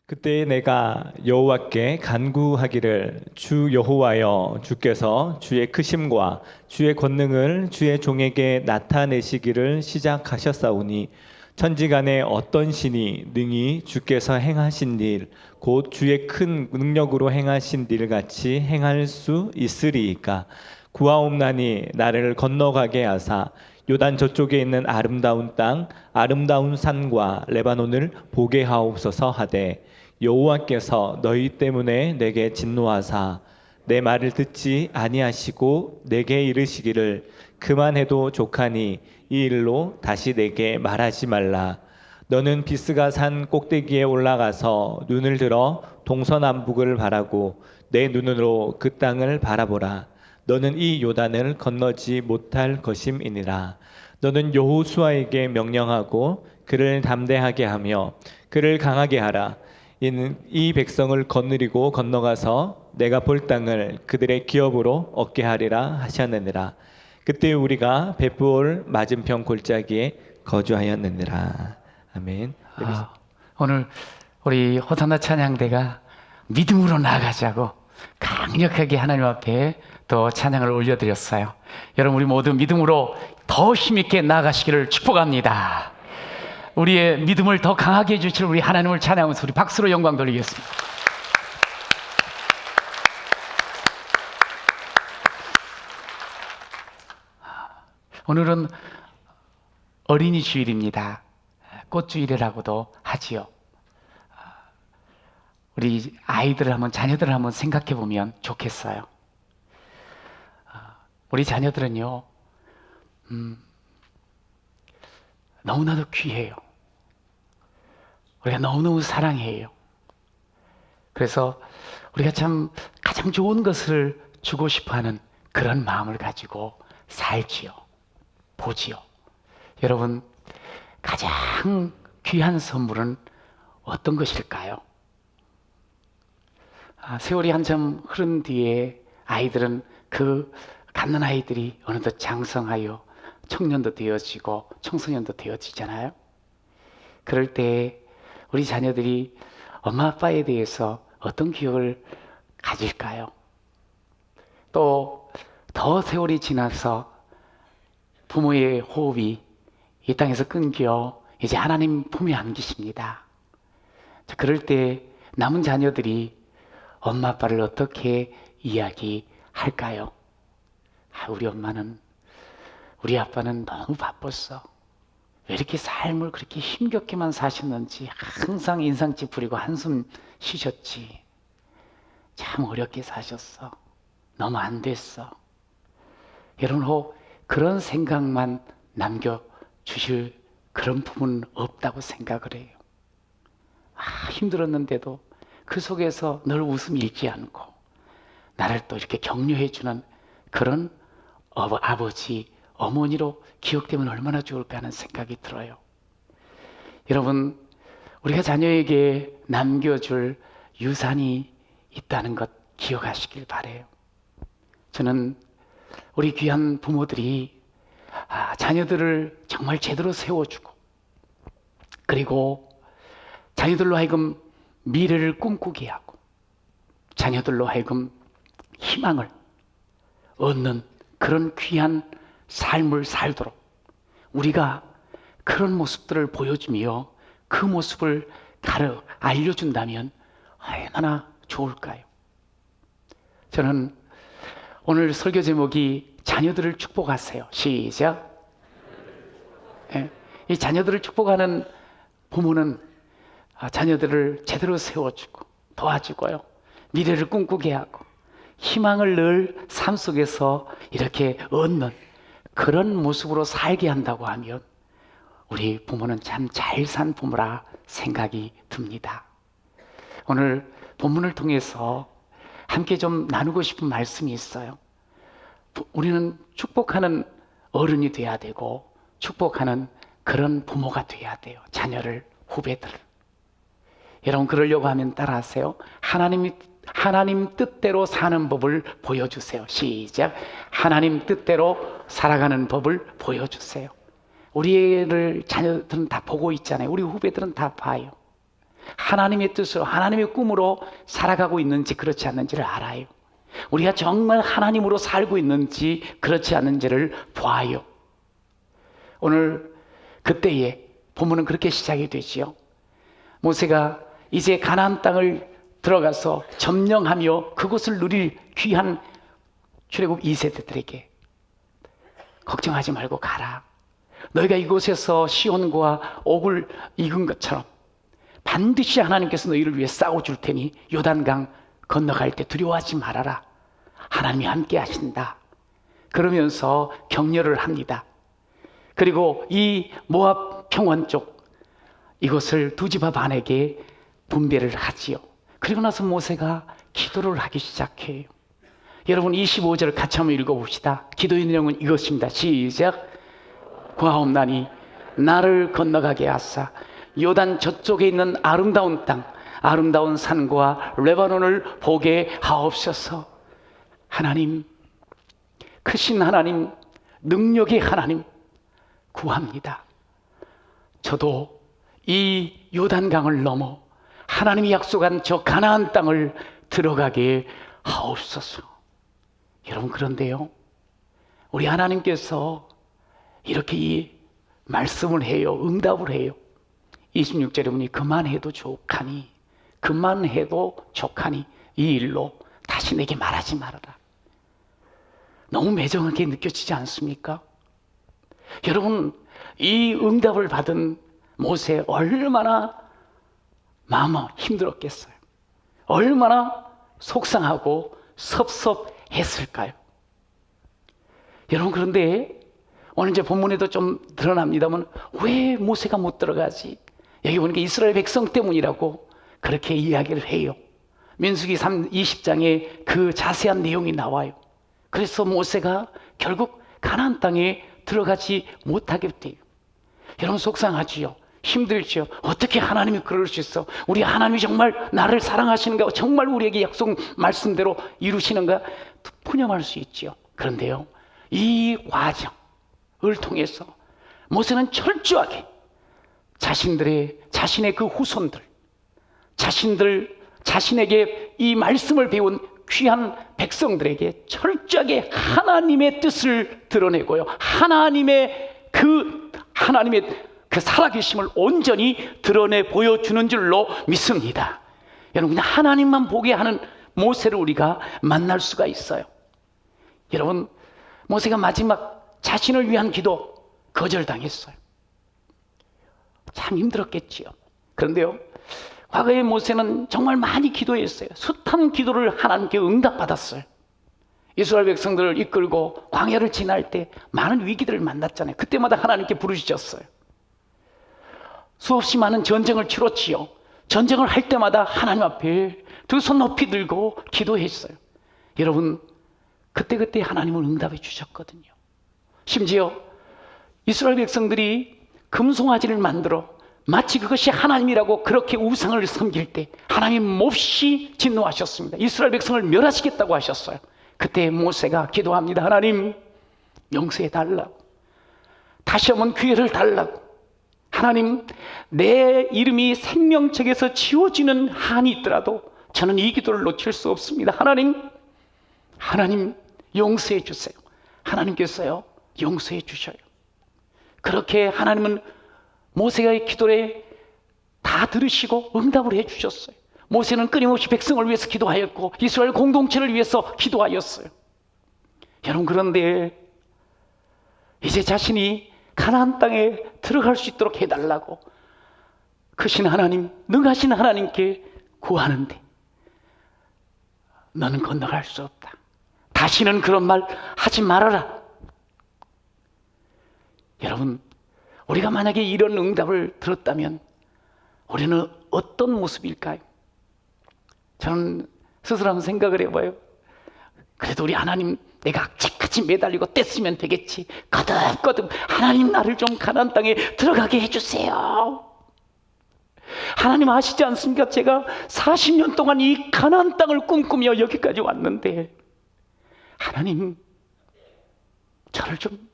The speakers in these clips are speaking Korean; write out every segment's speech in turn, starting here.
그때 내가 여호와께 간구하기를 주 여호와여 주께서 주의 크심과 주의 권능을 주의 종에게 나타내시기를 시작하셨사오니 천지간에 어떤 신이 능히 주께서 행하신 일 곧 주의 큰 능력으로 행하신 일 같이 행할 수 있으리이까. 구하옵나니 나를 건너가게 하사 요단 저쪽에 있는 아름다운 땅 아름다운 산과 레바논을 보게 하옵소서 하되, 여호와께서 너희 때문에 내게 진노하사 내 말을 듣지 아니하시고 내게 이르시기를 그만해도 족하니 이 일로 다시 내게 말하지 말라. 너는 비스가 산 꼭대기에 올라가서 눈을 들어 동서남북을 바라고 내 눈으로 그 땅을 바라보라. 너는 이 요단을 건너지 못할 것임이니라. 너는 여호수아에게 명령하고 그를 담대하게 하며 그를 강하게 하라. 이는 이 백성을 거느리고 건너가서 내가 볼 땅을 그들의 기업으로 얻게 하리라 하셨느니라. 그때 우리가 벳부올 맞은편 골짜기에 거주하였느니라. 아멘. 오늘 우리 호산나 찬양대가 믿음으로 나아가자고 강력하게 하나님 앞에 또 찬양을 올려드렸어요. 여러분, 우리 모두 믿음으로 더 힘있게 나아가시기를 축복합니다. 우리의 믿음을 더 강하게 해주실 우리 하나님을 찬양하면서 우리 박수로 영광 돌리겠습니다. 오늘은 어린이 주일입니다. 꽃주일이라고도 하지요. 우리 아이들을 한번, 자녀들을 한번 생각해 보면 좋겠어요. 우리 자녀들은요, 너무나도 귀해요. 우리가 너무너무 사랑해요. 그래서 우리가 참 가장 좋은 것을 주고 싶어 하는 그런 마음을 가지고 살지요. 보지요. 여러분, 가장 귀한 선물은 어떤 것일까요? 세월이 한참 흐른 뒤에 아이들은 갖는 아이들이 어느덧 장성하여 청년도 되어지고 청소년도 되어지잖아요. 그럴 때 우리 자녀들이 엄마 아빠에 대해서 어떤 기억을 가질까요? 또 더 세월이 지나서 부모의 호흡이 이 땅에서 끊겨 이제 하나님 품에 안기십니다. 그럴 때 남은 자녀들이 엄마 아빠를 어떻게 이야기할까요? 우리 엄마는, 우리 아빠는 너무 바빴어. 왜 이렇게 삶을 그렇게 힘겹게만 사셨는지, 항상 인상 찌푸리고 한숨 쉬셨지. 참 어렵게 사셨어. 너무 안 됐어. 여러분, 혹 그런 생각만 남겨주실 그런 부분은 없다고 생각을 해요. 힘들었는데도 그 속에서 늘 웃음 잃지 않고 나를 또 이렇게 격려해주는 그런 아버지, 어머니로 기억되면 얼마나 좋을까 하는 생각이 들어요. 여러분, 우리가 자녀에게 남겨줄 유산이 있다는 것 기억하시길 바라요. 저는 우리 귀한 부모들이 자녀들을 정말 제대로 세워주고, 그리고 자녀들로 하여금 미래를 꿈꾸게 하고 자녀들로 하여금 희망을 얻는 그런 귀한 삶을 살도록 우리가 그런 모습들을 보여주며 그 모습을 알려준다면 얼마나 좋을까요? 저는 오늘 설교 제목이 자녀들을 축복하세요. 시작. 이 자녀들을 축복하는 부모는 자녀들을 제대로 세워주고 도와주고요, 미래를 꿈꾸게 하고 희망을 늘 삶 속에서 이렇게 얻는 그런 모습으로 살게 한다고 하면 우리 부모는 참 잘 산 부모라 생각이 듭니다. 오늘 본문을 통해서 함께 좀 나누고 싶은 말씀이 있어요. 우리는 축복하는 어른이 돼야 되고 축복하는 그런 부모가 돼야 돼요. 자녀를, 후배들을. 여러분, 그러려고 하면 따라하세요. 하나님 뜻대로 사는 법을 보여주세요. 시작. 하나님 뜻대로 살아가는 법을 보여주세요. 우리 애를 자녀들은 다 보고 있잖아요. 우리 후배들은 다 봐요. 하나님의 뜻으로, 하나님의 꿈으로 살아가고 있는지 그렇지 않는지를 알아요. 우리가 정말 하나님으로 살고 있는지 그렇지 않는지를 봐요. 오늘 그때에 본문은 그렇게 시작이 되지요. 모세가 이제 가나안 땅을 들어가서 점령하며 그곳을 누릴 귀한 출애굽 2세대들에게 걱정하지 말고 가라. 너희가 이곳에서 시온과 옥을 익은 것처럼 반드시 하나님께서 너희를 위해 싸워줄 테니 요단강 건너갈 때 두려워하지 말아라. 하나님이 함께 하신다. 그러면서 격려를 합니다. 그리고 이 모압 평원 쪽 이것을 두 지파 반에게 분배를 하지요. 그리고 나서 모세가 기도를 하기 시작해요. 여러분 25절 같이 한번 읽어봅시다. 기도의 내용은 이것입니다. 시작. 구하옵나니 나를 건너가게 하사 요단 저쪽에 있는 아름다운 땅, 아름다운 산과 레바논을 보게 하옵소서. 하나님, 크신 하나님, 능력의 하나님 구합니다. 저도 이 요단강을 넘어 하나님이 약속한 저 가나안 땅을 들어가게 하옵소서. 여러분, 그런데요, 우리 하나님께서 이렇게 이 말씀을 해요. 응답을 해요. 26절에 보니 그만해도 좋하니, 그만해도 좋하니 이 일로 다시 내게 말하지 말아라. 너무 매정하게 느껴지지 않습니까? 여러분, 이 응답을 받은 모세 얼마나 마음이 힘들었겠어요. 얼마나 속상하고 섭섭했을까요? 여러분, 그런데 오늘 이제 본문에도 좀 드러납니다만 왜 모세가 못 들어가지? 여기 보니까 이스라엘 백성 때문이라고 그렇게 이야기를 해요. 민수기 20장에 그 자세한 내용이 나와요. 그래서 모세가 결국 가나안 땅에 들어가지 못하게 돼요. 여러분, 속상하지요? 힘들지요? 어떻게 하나님이 그럴 수 있어? 우리 하나님이 정말 나를 사랑하시는가? 정말 우리에게 약속 말씀대로 이루시는가? 푸념할 수 있지요. 그런데요, 이 과정을 통해서 모세는 철저하게 자신의 그 후손들, 자신에게 이 말씀을 배운 귀한 백성들에게 철저하게 하나님의 뜻을 드러내고요, 하나님의 그 살아계심을 온전히 드러내 보여주는 줄로 믿습니다. 여러분, 그냥 하나님만 보게 하는 모세를 우리가 만날 수가 있어요. 여러분, 모세가 마지막 자신을 위한 기도 거절당했어요. 참 힘들었겠지요. 그런데요, 과거에 모세는 정말 많이 기도했어요. 숱한 기도를 하나님께 응답받았어요. 이스라엘 백성들을 이끌고 광야를 지날 때 많은 위기들을 만났잖아요. 그때마다 하나님께 부르짖었어요. 수없이 많은 전쟁을 치렀지요. 전쟁을 할 때마다 하나님 앞에 두 손 높이 들고 기도했어요. 여러분, 그때 하나님은 응답해 주셨거든요. 심지어 이스라엘 백성들이 금송아지를 만들어 마치 그것이 하나님이라고 그렇게 우상을 섬길 때 하나님 몹시 진노하셨습니다. 이스라엘 백성을 멸하시겠다고 하셨어요. 그때 모세가 기도합니다. 하나님, 용서해 달라고, 다시 한번 기회를 달라고. 하나님, 내 이름이 생명책에서 지워지는 한이 있더라도 저는 이 기도를 놓칠 수 없습니다. 하나님 용서해 주세요. 하나님께서요, 용서해 주셔요. 그렇게 하나님은 모세의 기도에 다 들으시고 응답을 해 주셨어요. 모세는 끊임없이 백성을 위해서 기도하였고 이스라엘 공동체를 위해서 기도하였어요. 여러분, 그런데 이제 자신이 가나안 땅에 들어갈 수 있도록 해달라고 크신 하나님, 능하신 하나님께 구하는데 너는 건너갈 수 없다. 다시는 그런 말 하지 말아라. 여러분, 우리가 만약에 이런 응답을 들었다면 우리는 어떤 모습일까요? 저는 스스로 한번 생각을 해봐요. 그래도 우리 하나님, 내가 악착같이 매달리고 뗐으면 되겠지. 거듭거듭 하나님, 나를 좀 가나안 땅에 들어가게 해주세요. 하나님 아시지 않습니까? 제가 40년 동안 이 가나안 땅을 꿈꾸며 여기까지 왔는데 하나님, 저를 좀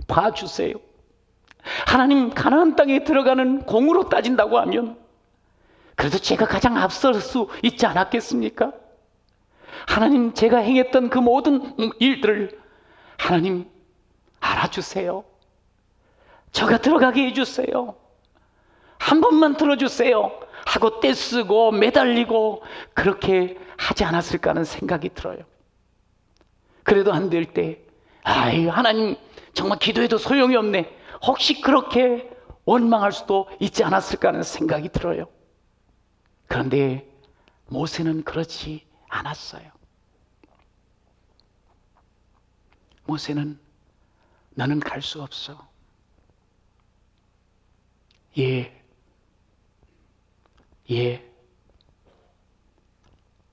봐주세요. 하나님, 가나안 땅에 들어가는 공으로 따진다고 하면 그래도 제가 가장 앞설 수 있지 않았겠습니까? 하나님, 제가 행했던 그 모든 일들을 하나님 알아주세요. 저가 들어가게 해주세요. 한 번만 들어주세요 하고 떼쓰고 매달리고 그렇게 하지 않았을까 하는 생각이 들어요. 그래도 안 될 때, 아이, 하나님 정말 기도해도 소용이 없네, 혹시 그렇게 원망할 수도 있지 않았을까 하는 생각이 들어요. 그런데 모세는 그렇지 않았어요. 모세는 너는 갈 수 없어. 예.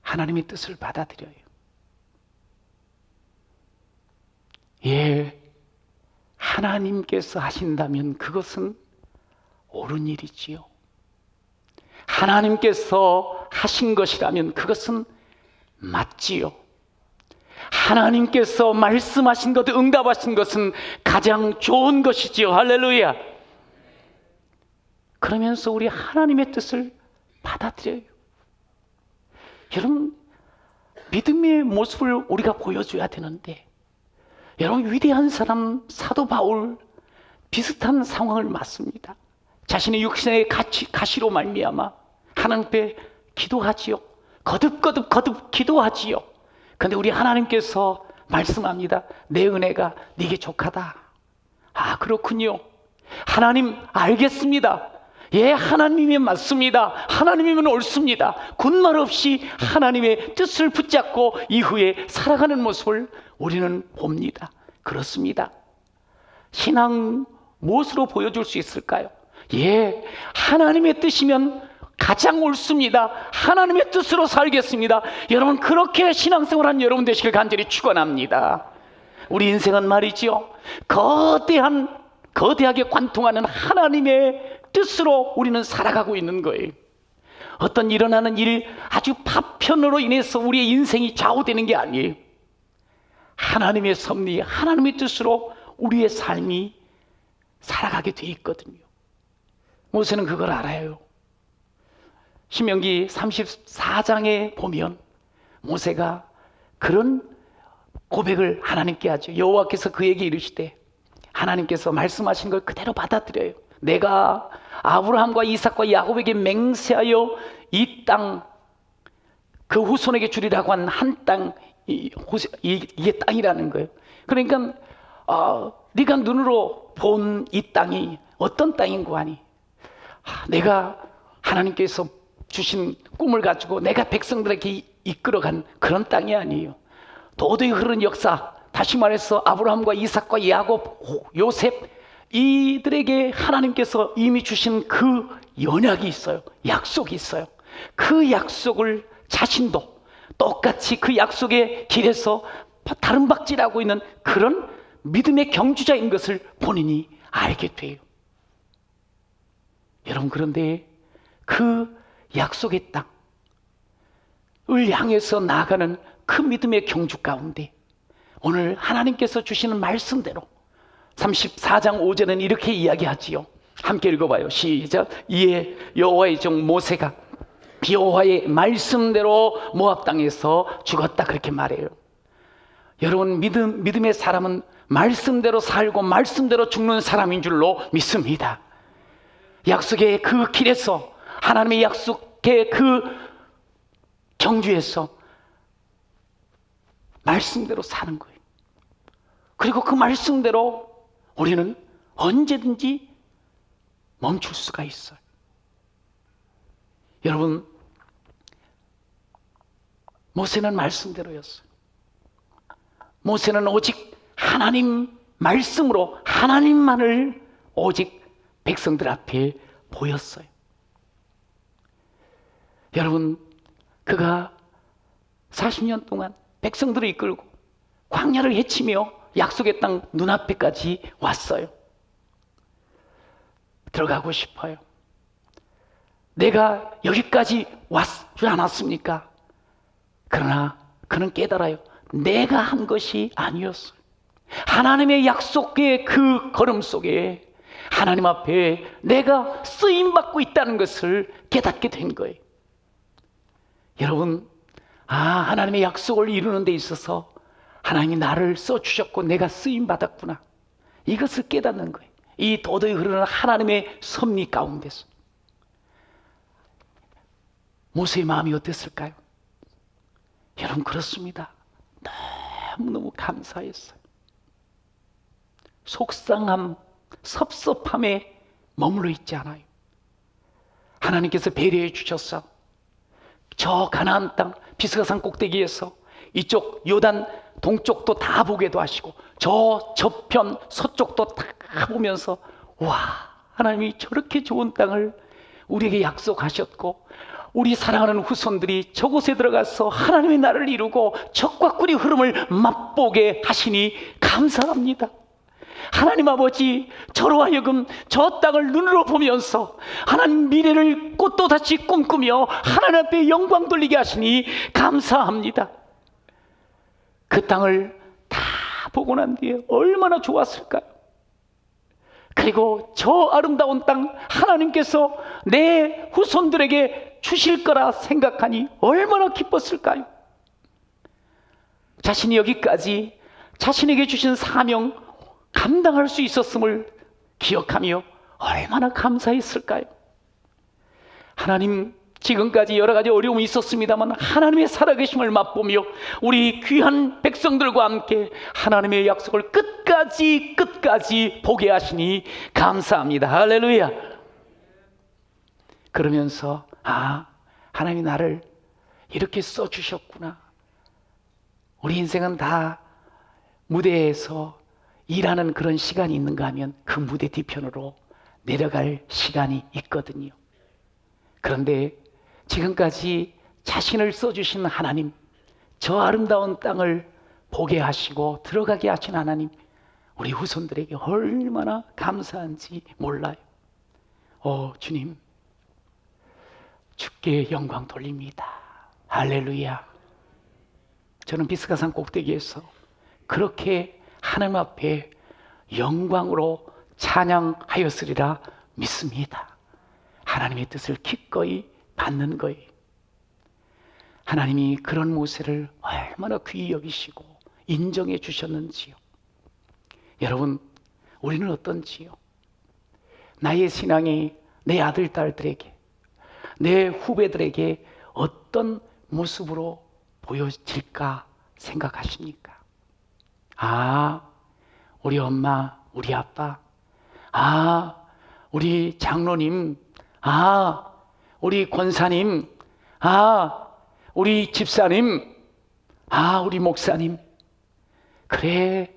하나님의 뜻을 받아들여요. 예. 하나님께서 하신다면 그것은 옳은 일이지요. 하나님께서 하신 것이라면 그것은 맞지요. 하나님께서 말씀하신 것, 응답하신 것은 가장 좋은 것이지요. 할렐루야. 그러면서 우리 하나님의 뜻을 받아들여요. 여러분, 믿음의 모습을 우리가 보여줘야 되는데, 여러분, 위대한 사람 사도 바울 비슷한 상황을 맞습니다. 자신의 육신의 가시로 말미암아 하나님 앞에 기도하지요. 거듭 기도하지요. 그런데 우리 하나님께서 말씀합니다. 내 은혜가 네게 족하다. 아, 그렇군요. 하나님, 알겠습니다. 예, 하나님이 맞습니다. 하나님이면 옳습니다. 군말 없이 하나님의 뜻을 붙잡고 이후에 살아가는 모습을 우리는 봅니다. 그렇습니다. 신앙 무엇으로 보여줄 수 있을까요? 예, 하나님의 뜻이면 가장 옳습니다. 하나님의 뜻으로 살겠습니다. 여러분, 그렇게 신앙생활한 여러분 되시길 간절히 축원합니다. 우리 인생은 말이죠, 거대하게 관통하는 하나님의 뜻으로 우리는 살아가고 있는 거예요. 어떤 일어나는 일, 아주 파편으로 인해서 우리의 인생이 좌우되는 게 아니에요. 하나님의 섭리, 하나님의 뜻으로 우리의 삶이 살아가게 돼 있거든요. 모세는 그걸 알아요. 신명기 34장에 보면 모세가 그런 고백을 하나님께 하죠. 여호와께서 그에게 이르시되, 하나님께서 말씀하신 걸 그대로 받아들여요. 내가 아브라함과 이삭과 야곱에게 맹세하여 이 땅, 그 후손에게 주리라고 한 땅, 이게 땅이라는 거예요. 그러니까 네가 눈으로 본 이 땅이 어떤 땅인고 하니, 내가 하나님께서 주신 꿈을 가지고 내가 백성들에게 이끌어간 그런 땅이 아니에요. 도저히 흐른 역사, 다시 말해서 아브라함과 이삭과 야곱, 요셉, 이들에게 하나님께서 이미 주신 그 언약이 있어요. 약속이 있어요. 그 약속을 자신도 똑같이 그 약속의 길에서 다름박질하고 있는 그런 믿음의 경주자인 것을 본인이 알게 돼요. 여러분, 그런데 그 약속의 땅을 향해서 나아가는 그 믿음의 경주 가운데 오늘 하나님께서 주시는 말씀대로 34장 5절은 이렇게 이야기하지요. 함께 읽어봐요. 시작. 이에 여호와의 종 모세가 여호와의 말씀대로 모압 땅에서 죽었다, 그렇게 말해요. 여러분, 믿음의 사람은 말씀대로 살고 말씀대로 죽는 사람인 줄로 믿습니다. 약속의 그 길에서, 하나님의 약속의 그 경주에서 말씀대로 사는 거예요. 그리고 그 말씀대로 우리는 언제든지 멈출 수가 있어요. 여러분, 모세는 말씀대로였어요. 모세는 오직 하나님 말씀으로 하나님만을 오직 백성들 앞에 보였어요. 여러분, 그가 40년 동안 백성들을 이끌고 광야를 헤치며 약속의 땅 눈앞에까지 왔어요. 들어가고 싶어요. 내가 여기까지 왔지 않았습니까? 그러나 그는 깨달아요. 내가 한 것이 아니었어요. 하나님의 약속의 그 걸음 속에 하나님 앞에 내가 쓰임받고 있다는 것을 깨닫게 된 거예요. 여러분, 하나님의 약속을 이루는 데 있어서 하나님이 나를 써주셨고 내가 쓰임받았구나, 이것을 깨닫는 거예요. 이 도도히 흐르는 하나님의 섭리 가운데서. 모세의 마음이 어땠을까요? 여러분, 그렇습니다. 너무너무 감사했어요. 속상함, 섭섭함에 머물러 있지 않아요. 하나님께서 배려해 주셔서 저 가나안 땅 비스가산 꼭대기에서 이쪽 요단 동쪽도 다 보게도 하시고 저 저편 서쪽도 다 보면서, 와, 하나님이 저렇게 좋은 땅을 우리에게 약속하셨고 우리 사랑하는 후손들이 저곳에 들어가서 하나님의 나라를 이루고 적과 꿀의 흐름을 맛보게 하시니 감사합니다. 하나님 아버지, 저로 하여금 저 땅을 눈으로 보면서 하나님 미래를 꽃도 다시 꿈꾸며 하나님 앞에 영광 돌리게 하시니 감사합니다. 그 땅을 다 보고 난 뒤에 얼마나 좋았을까요? 그리고 저 아름다운 땅 하나님께서 내 후손들에게 주실 거라 생각하니 얼마나 기뻤을까요? 자신이 여기까지 자신에게 주신 사명 감당할 수 있었음을 기억하며 얼마나 감사했을까요? 하나님, 지금까지 여러 가지 어려움이 있었습니다만 하나님의 살아계심을 맛보며 우리 귀한 백성들과 함께 하나님의 약속을 끝까지 보게 하시니 감사합니다. 할렐루야. 그러면서 하나님이 나를 이렇게 써주셨구나. 우리 인생은 다 무대에서 일하는 그런 시간이 있는가 하면 그 무대 뒤편으로 내려갈 시간이 있거든요. 그런데 지금까지 자신을 써주신 하나님, 저 아름다운 땅을 보게 하시고 들어가게 하신 하나님, 우리 후손들에게 얼마나 감사한지 몰라요. 주님, 주께 영광 돌립니다. 할렐루야. 저는 비스가산 꼭대기에서 그렇게 하나님 앞에 영광으로 찬양하였으리라 믿습니다. 하나님의 뜻을 기꺼이 받는 거예요. 하나님이 그런 모세를 얼마나 귀히 여기시고 인정해 주셨는지요. 여러분, 우리는 어떤지요? 나의 신앙이 내 아들, 딸들에게, 내 후배들에게 어떤 모습으로 보여질까 생각하십니까? 우리 엄마, 우리 아빠, 우리 장로님, 우리 권사님, 우리 집사님, 우리 목사님. 그래,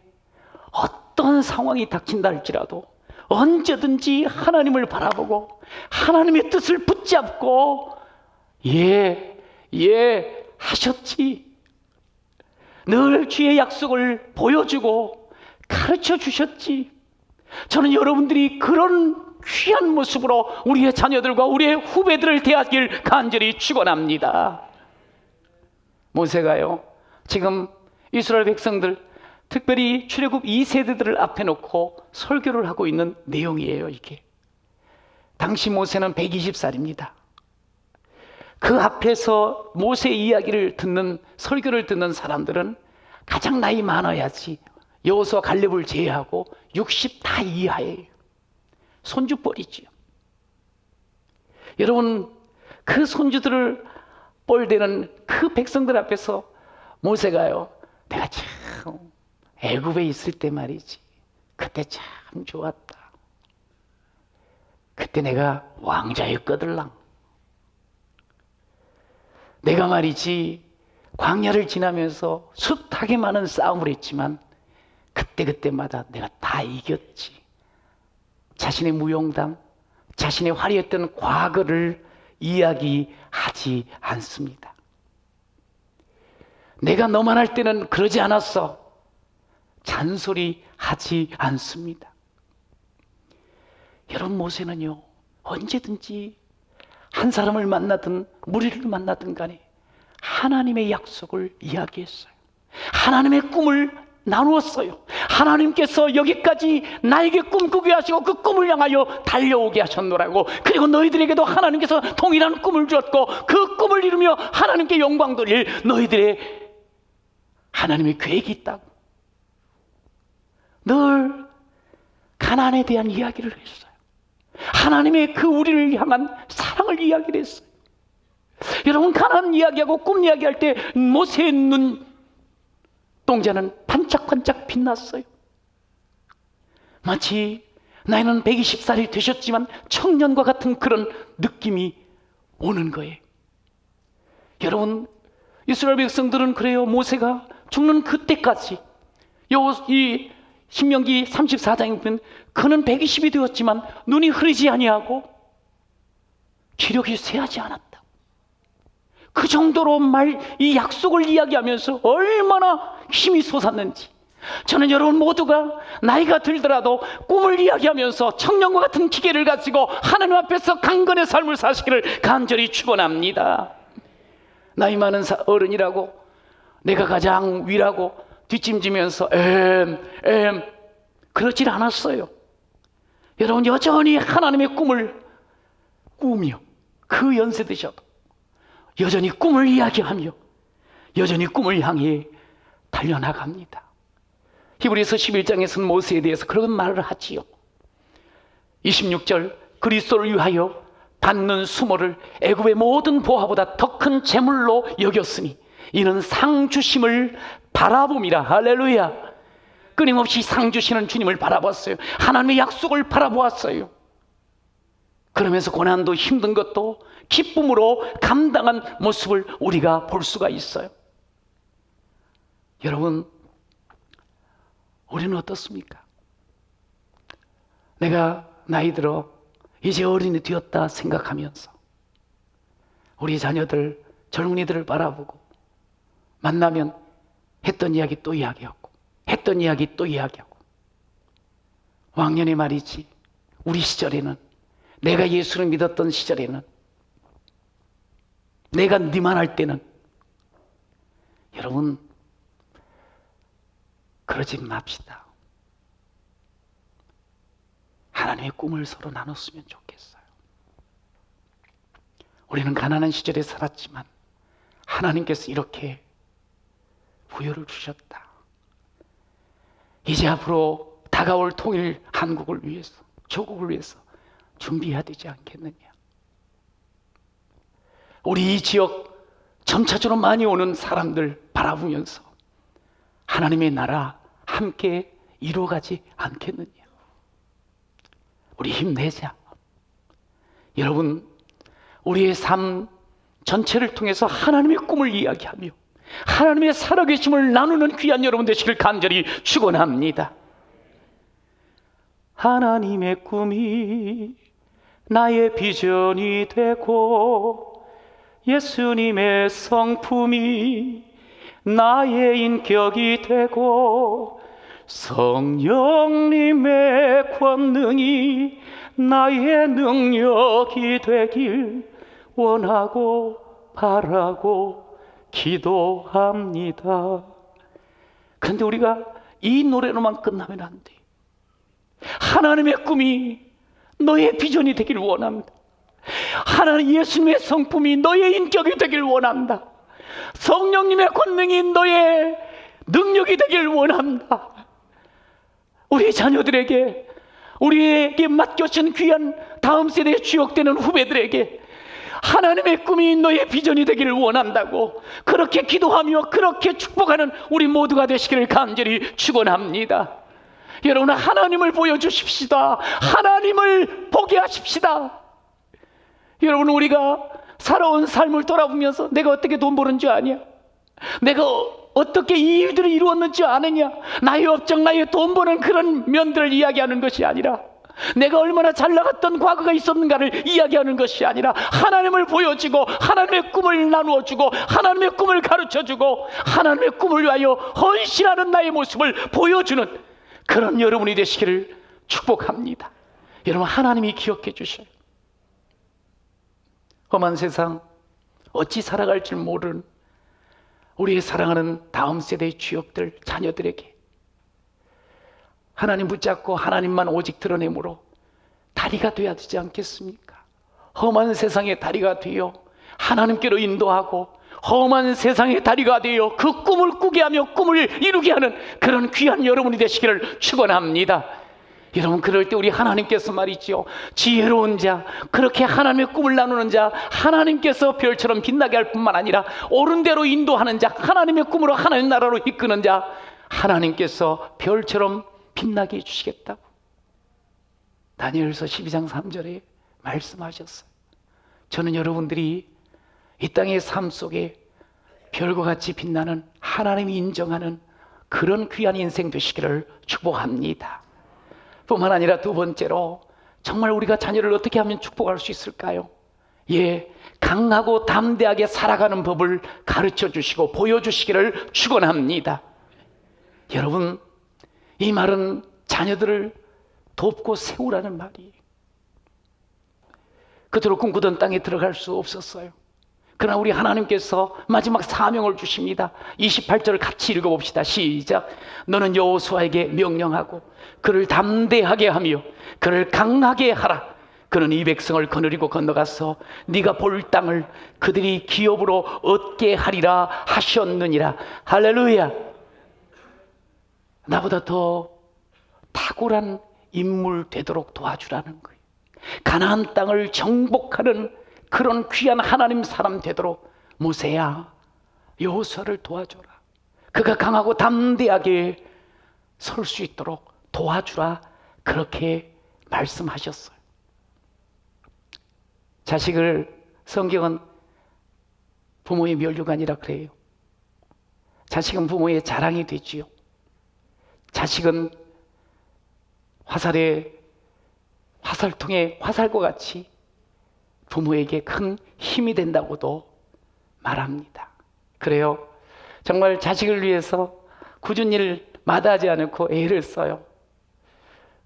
어떤 상황이 닥친다 할지라도 언제든지 하나님을 바라보고 하나님의 뜻을 붙잡고 하셨지. 늘 주의 약속을 보여주고 가르쳐 주셨지. 저는 여러분들이 그런 귀한 모습으로 우리의 자녀들과 우리의 후배들을 대하길 간절히 축원합니다. 모세가요, 지금 이스라엘 백성들, 특별히 출애굽 2세대들을 앞에 놓고 설교를 하고 있는 내용이에요. 이게 당시 모세는 120살입니다. 그 앞에서 모세 이야기를 듣는, 설교를 듣는 사람들은 가장 나이 많아야지, 여호수아 갈렙을 제외하고 60 다 이하예요. 손주뻘이지요. 여러분, 그 손주들을 뻘대는 그 백성들 앞에서 모세가요, 내가 참 애굽에 있을 때 말이지, 그때 참 좋았다. 그때 내가 왕자였거들랑. 내가 말이지 광야를 지나면서 숱하게 많은 싸움을 했지만 그때마다 내가 다 이겼지. 자신의 무용담, 자신의 화려했던 과거를 이야기하지 않습니다. 내가 너만 할 때는 그러지 않았어. 잔소리하지 않습니다. 여러분, 모세는요, 언제든지 한 사람을 만나든 무리를 만나든 간에 하나님의 약속을 이야기했어요. 하나님의 꿈을 나누었어요. 하나님께서 여기까지 나에게 꿈꾸게 하시고 그 꿈을 향하여 달려오게 하셨노라고. 그리고 너희들에게도 하나님께서 동일한 꿈을 주었고 그 꿈을 이루며 하나님께 영광 돌릴 너희들의 하나님의 계획이 있다고. 늘 가나안에 대한 이야기를 했어요. 하나님의 그 우리를 향한 사랑을 이야기를 했어요. 여러분, 가나안 이야기하고 꿈 이야기할 때 모세의 눈동자는 반짝반짝 빛났어요. 마치 나이는 120살이 되셨지만 청년과 같은 그런 느낌이 오는 거예요. 여러분, 이스라엘 백성들은 그래요. 모세가 죽는 그때까지 이 신명기 34장에 보면 그는 120이 되었지만 눈이 흐리지 아니하고 기력이 쇠하지 않았다. 그 정도로 이 약속을 이야기하면서 얼마나 힘이 솟았는지. 저는 여러분 모두가 나이가 들더라도 꿈을 이야기하면서 청년과 같은 기계를 가지고 하나님 앞에서 강건의 삶을 사시기를 간절히 축원합니다. 나이 많은 어른이라고 내가 가장 위라고 뒷짐지면서 그러질 않았어요. 여러분, 여전히 하나님의 꿈을 꾸며 그 연세 드셔도 여전히 꿈을 이야기하며 여전히 꿈을 향해 달려나갑니다. 히브리서 11장에서는 모세에 대해서 그런 말을 하지요. 26절, 그리스도를 위하여 받는 수모를 애굽의 모든 보화보다 더 큰 재물로 여겼으니 이는 상 주심을 바라봄이라. 할렐루야. 끊임없이 상 주시는 주님을 바라봤어요. 하나님의 약속을 바라보았어요. 그러면서 고난도 힘든 것도 기쁨으로 감당한 모습을 우리가 볼 수가 있어요. 여러분, 우리는 어떻습니까? 내가 나이 들어 이제 어른이 되었다 생각하면서 우리 자녀들, 젊은이들을 바라보고 만나면 했던 이야기 또 이야기하고 했던 이야기 또 이야기하고. 왕년에 말이지, 우리 시절에는, 내가 예수를 믿었던 시절에는, 내가 니만 할 때는, 여러분 그러지 맙시다. 하나님의 꿈을 서로 나눴으면 좋겠어요. 우리는 가난한 시절에 살았지만 하나님께서 이렇게 부여를 주셨다. 이제 앞으로 다가올 통일 한국을 위해서, 조국을 위해서 준비해야 되지 않겠느냐. 우리 이 지역 점차적으로 많이 오는 사람들 바라보면서 하나님의 나라 함께 이루어가지 않겠느냐. 우리 힘내자. 여러분, 우리의 삶 전체를 통해서 하나님의 꿈을 이야기하며 하나님의 살아계심을 나누는 귀한 여러분 되시길 간절히 축원합니다. 하나님의 꿈이 나의 비전이 되고 예수님의 성품이 나의 인격이 되고 성령님의 권능이 나의 능력이 되길 원하고 바라고 기도합니다. 그런데 우리가 이 노래로만 끝나면 안 돼. 하나님의 꿈이 너의 비전이 되길 원합니다. 하나님 예수님의 성품이 너의 인격이 되길 원합니다. 성령님의 권능이 너의 능력이 되길 원합니다. 우리 자녀들에게, 우리에게 맡겨진 귀한 다음 세대의 주역되는 후배들에게 하나님의 꿈이 너의 비전이 되기를 원한다고 그렇게 기도하며 그렇게 축복하는 우리 모두가 되시기를 간절히 축원합니다. 여러분, 하나님을 보여주십시다. 하나님을 보게 하십시다. 여러분, 우리가 살아온 삶을 돌아보면서 내가 어떻게 돈 버는 줄 아냐? 내가 어떻게 이 일들을 이루었는지 아느냐? 나의 업적, 나의 돈 버는 그런 면들을 이야기하는 것이 아니라 내가 얼마나 잘 나갔던 과거가 있었는가를 이야기하는 것이 아니라 하나님을 보여주고 하나님의 꿈을 나누어주고 하나님의 꿈을 가르쳐주고 하나님의 꿈을 위하여 헌신하는 나의 모습을 보여주는 그런 여러분이 되시기를 축복합니다. 여러분, 하나님이 기억해 주셔요. 험한 세상 어찌 살아갈 줄 모르는 우리의 사랑하는 다음 세대의 주역들, 자녀들에게 하나님 붙잡고 하나님만 오직 드러내므로 다리가 돼야 되지 않겠습니까? 험한 세상의 다리가 되어 하나님께로 인도하고 험한 세상의 다리가 되어 그 꿈을 꾸게 하며 꿈을 이루게 하는 그런 귀한 여러분이 되시기를 축원합니다. 여러분, 그럴 때 우리 하나님께서 말이죠, 지혜로운 자, 그렇게 하나님의 꿈을 나누는 자, 하나님께서 별처럼 빛나게 할 뿐만 아니라 옳은 대로 인도하는 자, 하나님의 꿈으로 하나님 나라로 이끄는 자, 하나님께서 별처럼 빛나게 해주시겠다고 다니엘서 12장 3절에 말씀하셨어요. 저는 여러분들이 이 땅의 삶 속에 별과 같이 빛나는 하나님이 인정하는 그런 귀한 인생 되시기를 축복합니다. 뿐만 아니라 두 번째로, 정말 우리가 자녀를 어떻게 하면 축복할 수 있을까요? 예, 강하고 담대하게 살아가는 법을 가르쳐 주시고 보여주시기를 축원합니다. 여러분, 이 말은 자녀들을 돕고 세우라는 말이에요. 그토록 꿈꾸던 땅에 들어갈 수 없었어요. 그러나 우리 하나님께서 마지막 사명을 주십니다. 28절을 같이 읽어봅시다. 시작. 너는 여호수아에게 명령하고 그를 담대하게 하며 그를 강하게 하라. 그는 이 백성을 거느리고 건너가서 네가 볼 땅을 그들이 기업으로 얻게 하리라 하셨느니라. 할렐루야. 나보다 더 탁월한 인물 되도록 도와주라는 거예요. 가나안 땅을 정복하는 그런 귀한 하나님 사람 되도록 모세야, 여호수아를 도와줘라. 그가 강하고 담대하게 설 수 있도록 도와주라. 그렇게 말씀하셨어요. 자식을 성경은 부모의 면류관이라 그래요. 자식은 부모의 자랑이 되지요. 자식은 화살통에 화살과 같이 부모에게 큰 힘이 된다고도 말합니다. 그래요. 정말 자식을 위해서 굳은 일 마다하지 않고 애를 써요.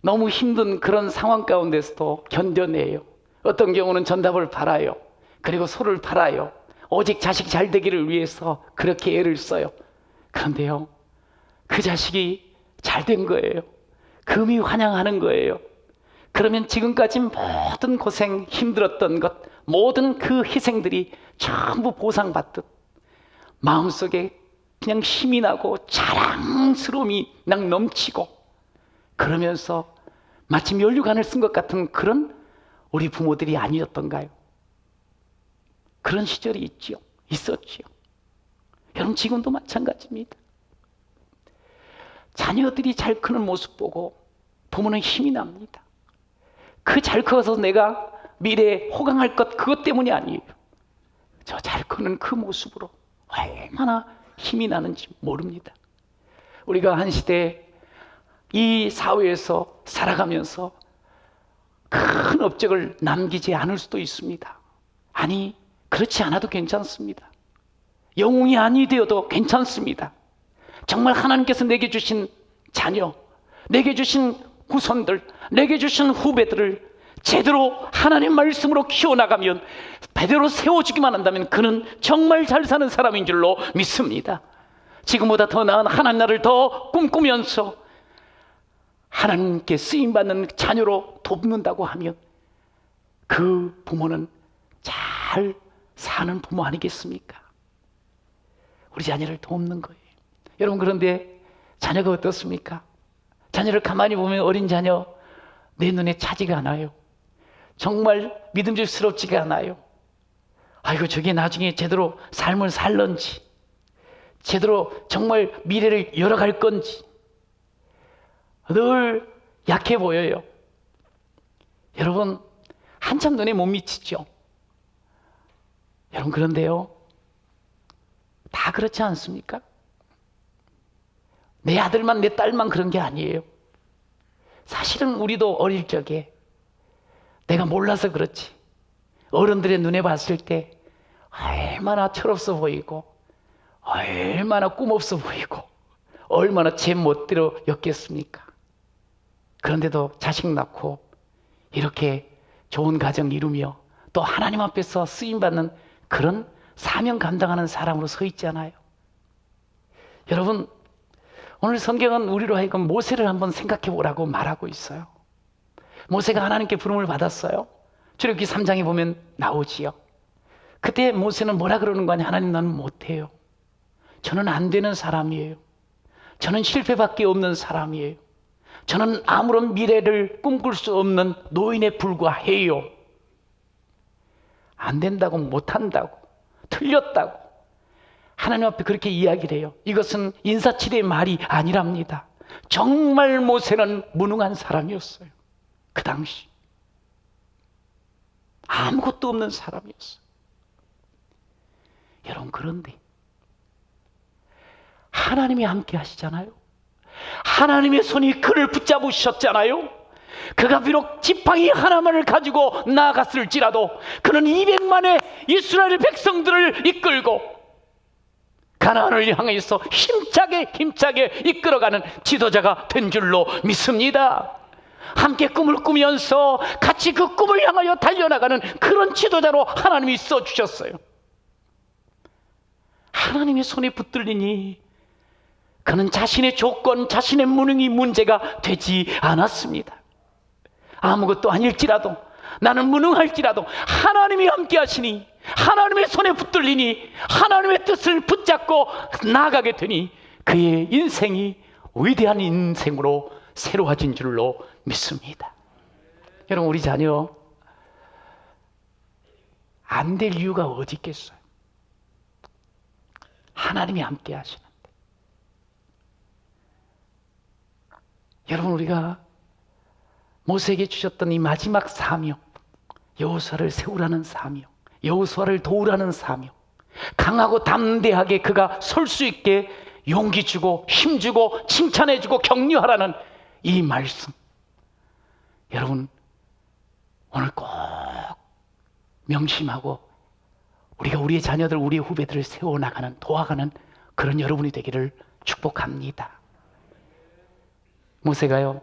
너무 힘든 그런 상황 가운데서도 견뎌내요. 어떤 경우는 전답을 팔아요. 그리고 소를 팔아요. 오직 자식 잘 되기를 위해서 그렇게 애를 써요. 그런데요, 그 자식이 잘 된 거예요. 금이 환영하는 거예요. 그러면 지금까지 모든 고생, 힘들었던 것, 모든 그 희생들이 전부 보상받듯 마음속에 그냥 힘이 나고 자랑스러움이 그냥 넘치고, 그러면서 마치 면류관을 쓴 것 같은 그런 우리 부모들이 아니었던가요? 그런 시절이 있었지요. 여러분, 지금도 마찬가지입니다. 자녀들이 잘 크는 모습 보고 부모는 힘이 납니다. 그 잘 커서 내가 미래에 호강할 것, 그것 때문이 아니에요. 저 잘 크는 그 모습으로 얼마나 힘이 나는지 모릅니다. 우리가 한 시대 이 사회에서 살아가면서 큰 업적을 남기지 않을 수도 있습니다. 아니, 그렇지 않아도 괜찮습니다. 영웅이 아니 되어도 괜찮습니다. 정말 하나님께서 내게 주신 자녀, 내게 주신 후손들, 내게 주신 후배들을 제대로 하나님 말씀으로 키워나가면, 제대로 세워주기만 한다면 그는 정말 잘 사는 사람인 줄로 믿습니다. 지금보다 더 나은 하나님 나라를 더 꿈꾸면서 하나님께 쓰임받는 자녀로 돕는다고 하면 그 부모는 잘 사는 부모 아니겠습니까? 우리 자녀를 돕는 거예요. 여러분, 그런데 자녀가 어떻습니까? 자녀를 가만히 보면 어린 자녀 내 눈에 차지가 않아요. 정말 믿음직스럽지가 않아요. 아이고, 저게 나중에 제대로 삶을 살런지, 제대로 정말 미래를 열어갈 건지 늘 약해 보여요. 여러분, 한참 눈에 못 미치죠. 여러분, 그런데요, 다 그렇지 않습니까? 내 아들만 내 딸만 그런 게 아니에요. 사실은 우리도 어릴 적에 내가 몰라서 그렇지 어른들의 눈에 봤을 때 얼마나 철없어 보이고 얼마나 꿈없어 보이고 얼마나 제 멋대로 였겠습니까? 그런데도 자식 낳고 이렇게 좋은 가정 이루며 또 하나님 앞에서 쓰임받는 그런 사명 감당하는 사람으로 서 있잖아요. 여러분, 오늘 성경은 우리로 하여금 모세를 한번 생각해 보라고 말하고 있어요. 모세가 하나님께 부름을 받았어요. 출애굽기 3장에 보면 나오지요. 그때 모세는 뭐라 그러는 거냐? 하나님, 나는 못해요. 저는 안 되는 사람이에요. 저는 실패밖에 없는 사람이에요. 저는 아무런 미래를 꿈꿀 수 없는 노인에 불과해요. 안 된다고, 못한다고, 틀렸다고 하나님 앞에 그렇게 이야기를 해요. 이것은 인사치레의 말이 아니랍니다. 정말 모세는 무능한 사람이었어요. 그 당시 아무것도 없는 사람이었어요. 여러분, 그런데 하나님이 함께 하시잖아요. 하나님의 손이 그를 붙잡으셨잖아요. 그가 비록 지팡이 하나만을 가지고 나아갔을지라도 그는 200만의 이스라엘 백성들을 이끌고 가나안을 향해서 힘차게 이끌어가는 지도자가 된 줄로 믿습니다. 함께 꿈을 꾸면서 같이 그 꿈을 향하여 달려나가는 그런 지도자로 하나님이 써주셨어요. 하나님의 손에 붙들리니 그는 자신의 조건, 자신의 무능이 문제가 되지 않았습니다. 아무것도 아닐지라도, 나는 무능할지라도 하나님이 함께 하시니, 하나님의 손에 붙들리니, 하나님의 뜻을 붙잡고 나아가게 되니 그의 인생이 위대한 인생으로 새로워진 줄로 믿습니다. 여러분, 우리 자녀 안 될 이유가 어디 있겠어요? 하나님이 함께 하시는데. 여러분, 우리가 모세에게 주셨던 이 마지막 사명, 여호수아를 세우라는 사명, 여호수아를 도우라는 사명, 강하고 담대하게 그가 설 수 있게 용기 주고 힘 주고 칭찬해 주고 격려하라는 이 말씀, 여러분 오늘 꼭 명심하고 우리가 우리의 자녀들, 우리의 후배들을 세워나가는, 도와가는 그런 여러분이 되기를 축복합니다. 모세가요,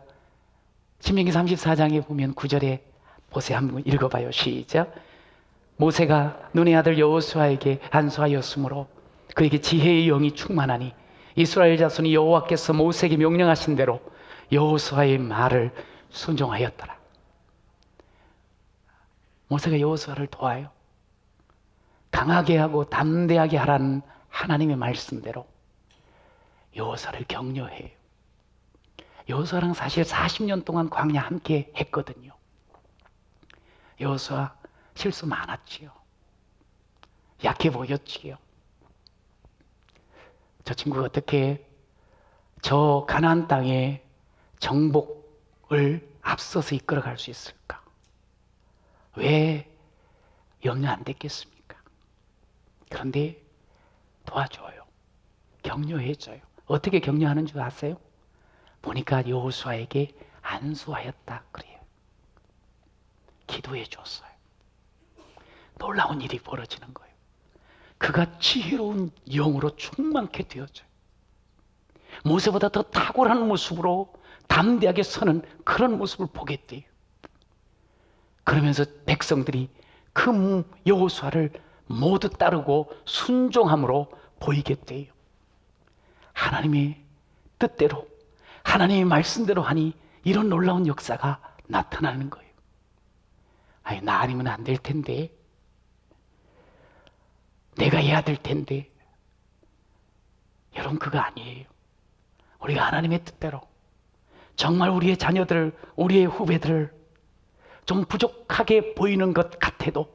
신명기 34장에 보면 9절에 보세요. 한번 읽어봐요. 시작. 모세가 눈의 아들 여호수아에게 안수하였으므로 그에게 지혜의 영이 충만하니 이스라엘 자손이 여호와께서 모세에게 명령하신 대로 여호수아의 말을 순종하였더라. 모세가 여호수아를 도와요. 강하게 하고 담대하게 하라는 하나님의 말씀대로 여호수아를 격려해요. 여호수아랑 사실 40년 동안 광야 함께 했거든요. 여호수아 실수 많았지요. 약해 보였지요. 저 친구가 어떻게 저 가나안 땅에 정복을 앞서서 이끌어갈 수 있을까? 왜 염려 안 됐겠습니까? 그런데 도와줘요. 격려해줘요. 어떻게 격려하는 줄 아세요? 보니까 여호수아에게 안수하였다 그래요. 기도해 줬어요. 놀라운 일이 벌어지는 거예요. 그가 지혜로운 영으로 충만케 되어져요. 모세보다 더 탁월한 모습으로 담대하게 서는 그런 모습을 보게 돼요. 그러면서 백성들이 그 여호수아를 모두 따르고 순종함으로 보이게 돼요. 하나님의 뜻대로, 하나님의 말씀대로 하니 이런 놀라운 역사가 나타나는 거예요. 아니, 나 아니면 안 될 텐데, 내가 해야 될 텐데. 여러분, 그거 아니에요. 우리가 하나님의 뜻대로 정말 우리의 자녀들, 우리의 후배들 좀 부족하게 보이는 것 같아도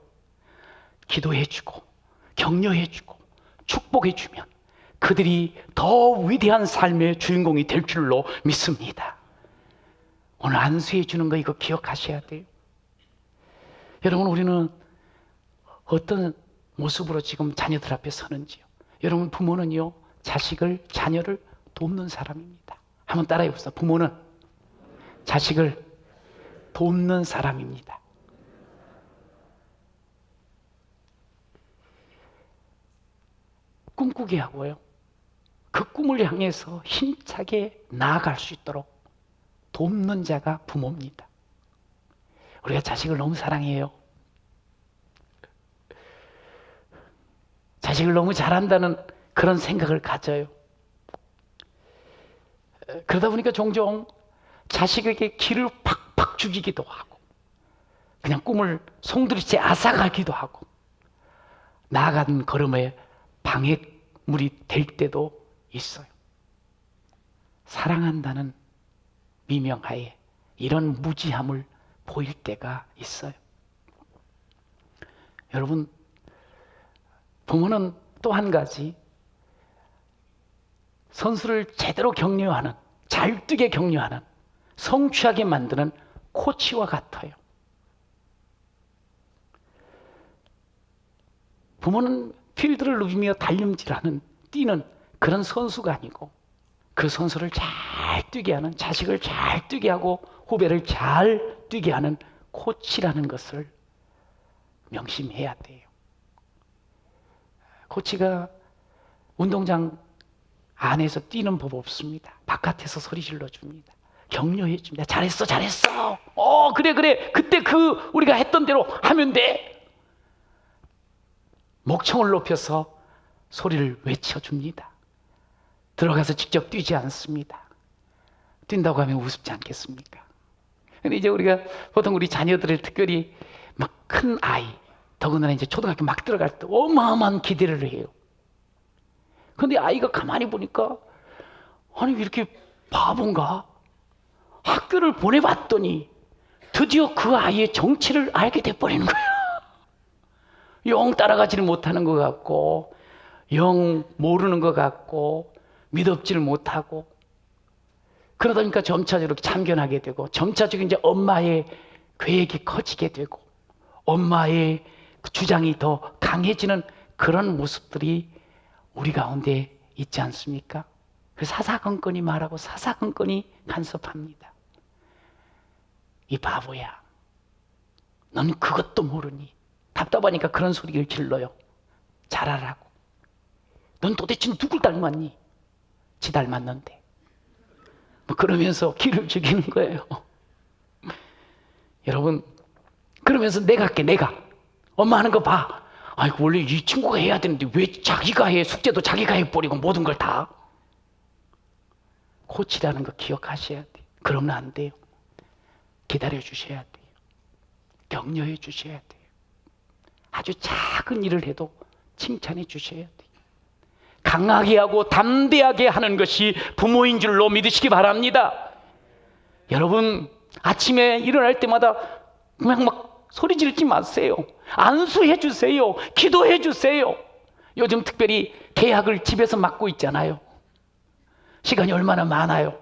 기도해주고 격려해주고 축복해주면 그들이 더 위대한 삶의 주인공이 될 줄로 믿습니다. 오늘 안수해주는 거 이거 기억하셔야 돼요. 여러분, 우리는 어떤 모습으로 지금 자녀들 앞에 서는지요? 여러분, 부모는요, 자식을, 자녀를 돕는 사람입니다. 한번 따라해 봅시다. 부모는 자식을 돕는 사람입니다. 꿈꾸게 하고요, 그 꿈을 향해서 힘차게 나아갈 수 있도록 돕는 자가 부모입니다. 우리가 자식을 너무 사랑해요. 자식을 너무 잘한다는 그런 생각을 가져요. 그러다 보니까 종종 자식에게 기를 팍팍 죽이기도 하고 그냥 꿈을 송두리째 앗아가기도 하고 나아간 걸음에 방해물이 될 때도 있어요. 사랑한다는 미명하에 이런 무지함을 보일 때가 있어요. 여러분, 부모는 또 한 가지 선수를 제대로 격려하는, 잘 뛰게 격려하는, 성취하게 만드는 코치와 같아요. 부모는 필드를 누비며 달림질하는, 뛰는 그런 선수가 아니고 그 선수를 잘 뛰게 하는, 자식을 잘 뛰게 하고 후배를 잘 뛰게 하는 코치라는 것을 명심해야 돼요. 코치가 운동장 안에서 뛰는 법 없습니다. 바깥에서 소리 질러줍니다. 격려해 줍니다. 잘했어, 잘했어. 그래, 그래. 그때 우리가 했던 대로 하면 돼. 목청을 높여서 소리를 외쳐줍니다. 들어가서 직접 뛰지 않습니다. 뛴다고 하면 우습지 않겠습니까? 근데 이제 우리가 보통 우리 자녀들을 특별히 막 큰 아이, 더군다나 이제 초등학교 막 들어갈 때 어마어마한 기대를 해요. 근데 아이가 가만히 보니까 아니 왜 이렇게 바본가? 학교를 보내봤더니 드디어 그 아이의 정체를 알게 돼버리는 거야. 영 따라가지를 못하는 것 같고 영 모르는 것 같고 믿업지를 못하고 그러다 보니까 점차적으로 참견하게 되고 점차적으로 이제 엄마의 계획이 커지게 되고 엄마의 주장이 더 강해지는 그런 모습들이 우리 가운데 있지 않습니까? 그 사사건건이 말하고 사사건건이 간섭합니다. 이 바보야, 넌 그것도 모르니. 답답하니까 그런 소리를 질러요. 잘하라고. 넌 도대체 누굴 닮았니? 지 닮았는데. 뭐 그러면서 기를 죽이는 거예요. 여러분, 그러면서 내가 할게, 내가. 엄마 하는 거 봐. 아이고, 원래 이 친구가 해야 되는데 왜 자기가 해? 숙제도 자기가 해버리고 모든 걸 다. 코치라는 거 기억하셔야 돼요. 그러면 안 돼요. 기다려 주셔야 돼요. 격려해 주셔야 돼요. 아주 작은 일을 해도 칭찬해 주셔야 돼요. 강하게 하고 담대하게 하는 것이 부모인 줄로 믿으시기 바랍니다. 여러분, 아침에 일어날 때마다 그냥 막 소리 지르지 마세요. 안수해 주세요. 기도해 주세요. 요즘 특별히 개학을 집에서 맡고 있잖아요. 시간이 얼마나 많아요.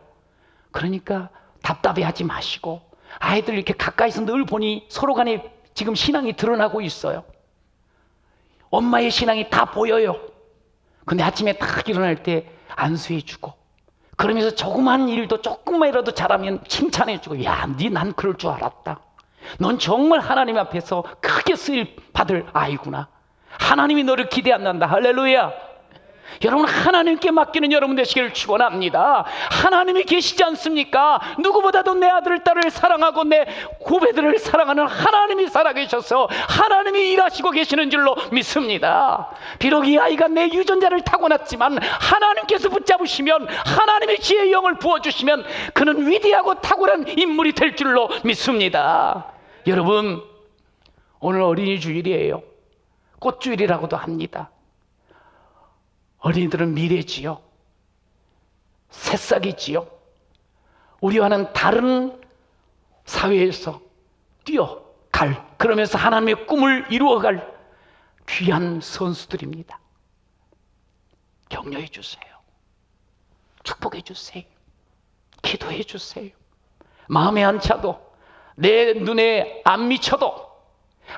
그러니까 답답해하지 마시고 아이들 이렇게 가까이서 늘 보니 서로 간에 지금 신앙이 드러나고 있어요. 엄마의 신앙이 다 보여요. 근데 아침에 딱 일어날 때 안수해 주고 그러면서 조그만 일도 조금만이라도 잘하면 칭찬해 주고 야, 난 그럴 줄 알았다. 넌 정말 하나님 앞에서 크게 쓰일 받을 아이구나. 하나님이 너를 기대한단다. 할렐루야. 여러분, 하나님께 맡기는 여러분 되시기를 축원합니다. 하나님이 계시지 않습니까? 누구보다도 내 아들 딸을 사랑하고 내 후배들을 사랑하는 하나님이 살아계셔서 하나님이 일하시고 계시는 줄로 믿습니다. 비록 이 아이가 내 유전자를 타고났지만 하나님께서 붙잡으시면 하나님의 지혜의 영을 부어주시면 그는 위대하고 탁월한 인물이 될 줄로 믿습니다. 여러분, 오늘 어린이 주일이에요. 꽃주일이라고도 합니다. 어린이들은 미래지요. 새싹이지요. 우리와는 다른 사회에서 뛰어갈, 그러면서 하나님의 꿈을 이루어갈 귀한 선수들입니다. 격려해 주세요. 축복해 주세요. 기도해 주세요. 마음에 안 차도 내 눈에 안 미쳐도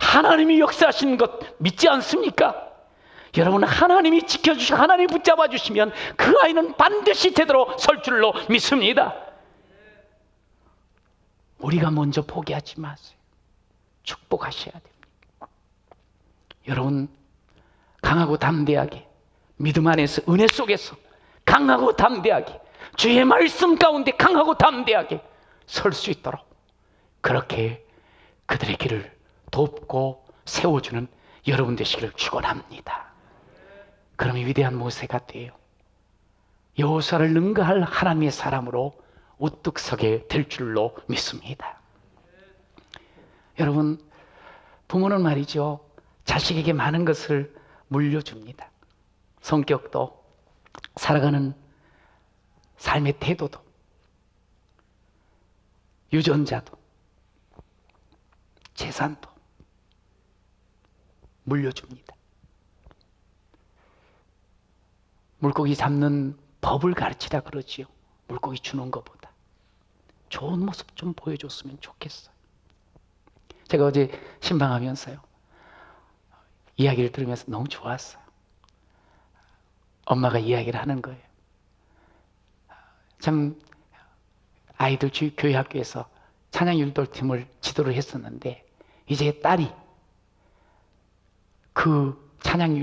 하나님이 역사하시는 것 믿지 않습니까? 여러분, 하나님이 지켜주시고 하나님이 붙잡아 주시면 그 아이는 반드시 제대로 설 줄로 믿습니다. 우리가 먼저 포기하지 마세요. 축복하셔야 됩니다. 여러분, 강하고 담대하게 믿음 안에서 은혜 속에서 강하고 담대하게 주의 말씀 가운데 강하고 담대하게 설 수 있도록 그렇게 그들의 길을 돕고 세워주는 여러분 되시기를 축원합니다. 그럼 위대한 모세가 돼요. 여호수아를 능가할 하나님의 사람으로 우뚝 서게 될 줄로 믿습니다. 여러분, 부모는 말이죠, 자식에게 많은 것을 물려줍니다. 성격도, 살아가는 삶의 태도도, 유전자도, 재산도 물려줍니다. 물고기 잡는 법을 가르치라 그러지요. 물고기 주는 것보다 좋은 모습 좀 보여줬으면 좋겠어요. 제가 어제 신방하면서요, 이야기를 들으면서 너무 좋았어요. 엄마가 이야기를 하는 거예요. 참, 아이들 교회 학교에서 찬양 율동팀을 지도를 했었는데, 이제 딸이 그 찬양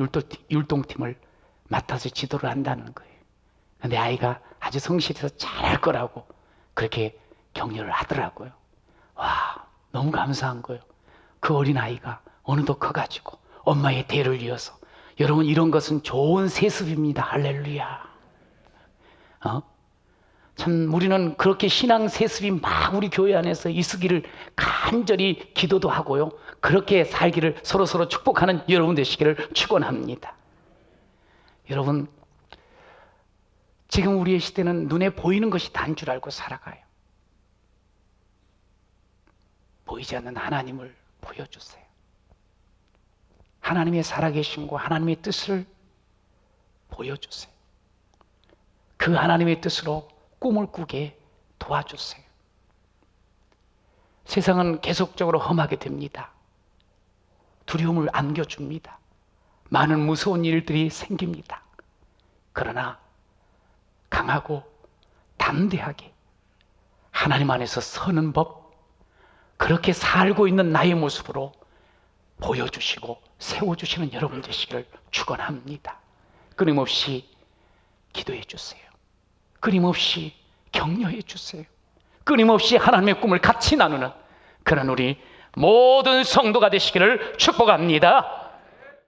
율동팀을 맡아서 지도를 한다는 거예요. 근데 아이가 아주 성실해서 잘할 거라고 그렇게 격려를 하더라고요. 와, 너무 감사한 거예요. 그 어린 아이가 어느덧 커가지고 엄마의 대를 이어서, 여러분, 이런 것은 좋은 세습입니다. 할렐루야. 참, 우리는 그렇게 신앙 세습이 막 우리 교회 안에서 있으기를 간절히 기도도 하고요, 그렇게 살기를 서로 축복하는 여러분 되시기를 축원합니다. 여러분, 지금 우리의 시대는 눈에 보이는 것이 다인 줄 알고 살아가요. 보이지 않는 하나님을 보여주세요. 하나님의 살아계심과 하나님의 뜻을 보여주세요. 그 하나님의 뜻으로 꿈을 꾸게 도와주세요. 세상은 계속적으로 험하게 됩니다. 두려움을 안겨줍니다. 많은 무서운 일들이 생깁니다. 그러나 강하고 담대하게 하나님 안에서 서는 법, 그렇게 살고 있는 나의 모습으로 보여주시고 세워주시는 여러분 되시기를 축원합니다. 끊임없이 기도해 주세요. 끊임없이 격려해 주세요. 끊임없이 하나님의 꿈을 같이 나누는 그런 우리 모든 성도가 되시기를 축복합니다.